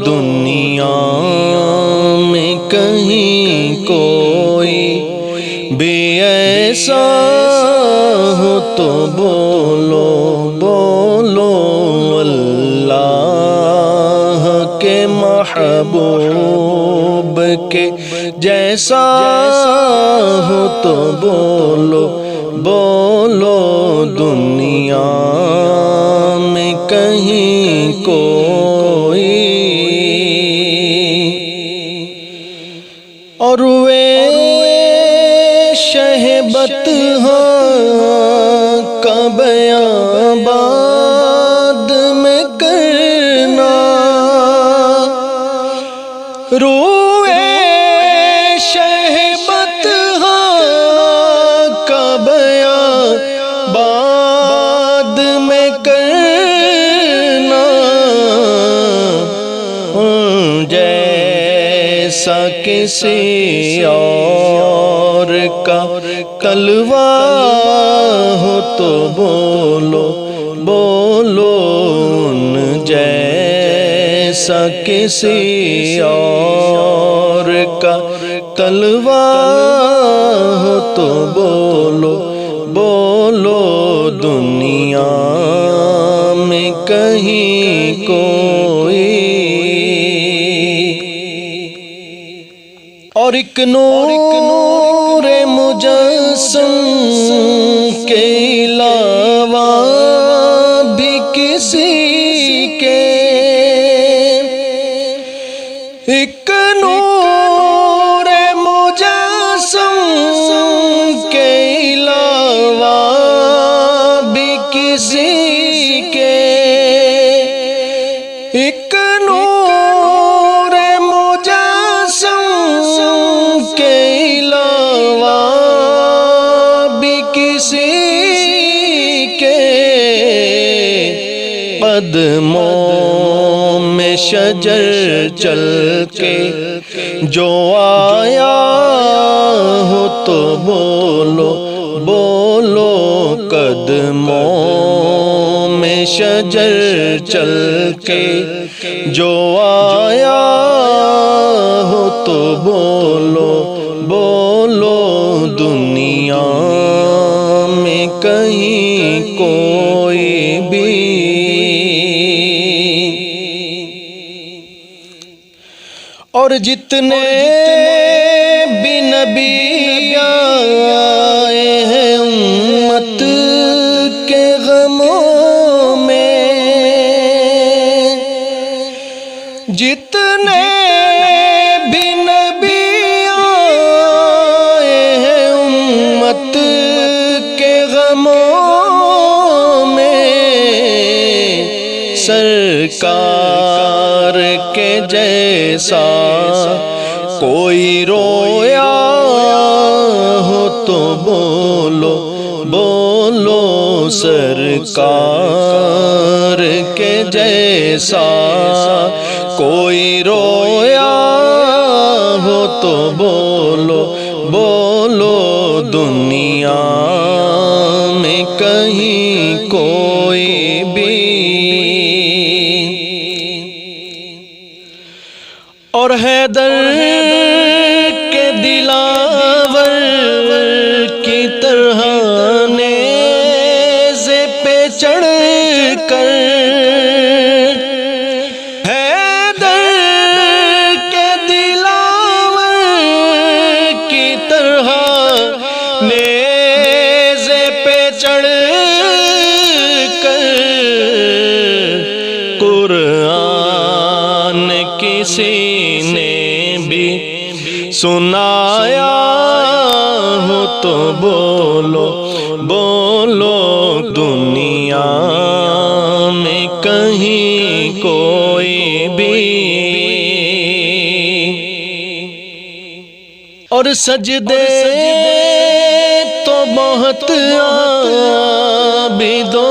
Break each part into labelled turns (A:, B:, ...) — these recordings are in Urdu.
A: دنیا میں کہیں کوئی بھی ایسا ہو تو بولو بولو اللہ کے محبوب کے جیسا ہو تو بولو بولو دنیا میں کہیں کوئی اور وے شہبت کا بیاں بعد میں کرنا روئے شہبت کا بیاں بعد میں کرنا جیسا کسی اور کا کلوا ہو تو بولو بولو جیسا کسی اور کا کلوا ہو تو بولو بولو دنیا میں کہیں کوئی اور ایک نور مجسم کے علاوہ بھی کسی کے ایک نور مجسم کے علاوہ بھی کسی کے ایک نور مجسم کے علاوہ بھی کسی کے قدموں میں شجر چل کے جو آیا ہو تو بولو بولو قدموں میں شجر چل کے جو آیا ہو تو بولو بولو دنیا میں کہیں کوئی بھی اور جتنے بھی نبی آئے ہیں امت کے غموں میں جتنے بھی نبی آئے ہیں امت کے غموں میں سرکار کے جیسا کوئی رویا ہو تو بولو بولو سرکار کے جیسا کوئی رویا ہو تو بولو بولو دنیا میں کہیں کوئی بھی اور حیدر کے دلاور کی طرح نیزے پہ چڑھ کر حیدر کے دلاور کی طرح نیزے پہ چڑھ کر قرآن کسی سنایا ہو تو بولو بولو دنیا میں کہیں کوئی بھی اور سجدے تو بہت عابدوں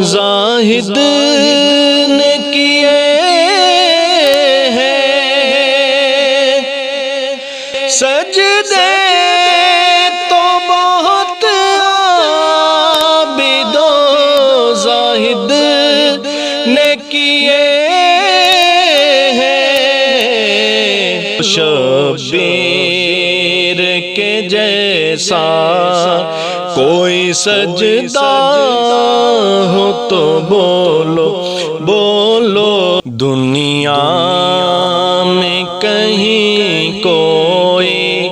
A: زاہد نے کیے سجدے تو بہت عابد و زاہد نے کیے شبیر کے جیسا کوئی سجدہ ہو تو بولو بولو، دنیا میں کہیں کوئی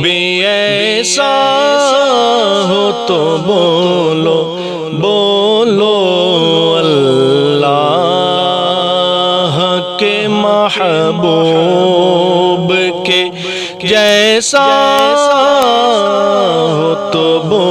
A: بھی ایسا ہو تو بولو بولو، اللہ کے محبوب کے جیسا ہو تو بولو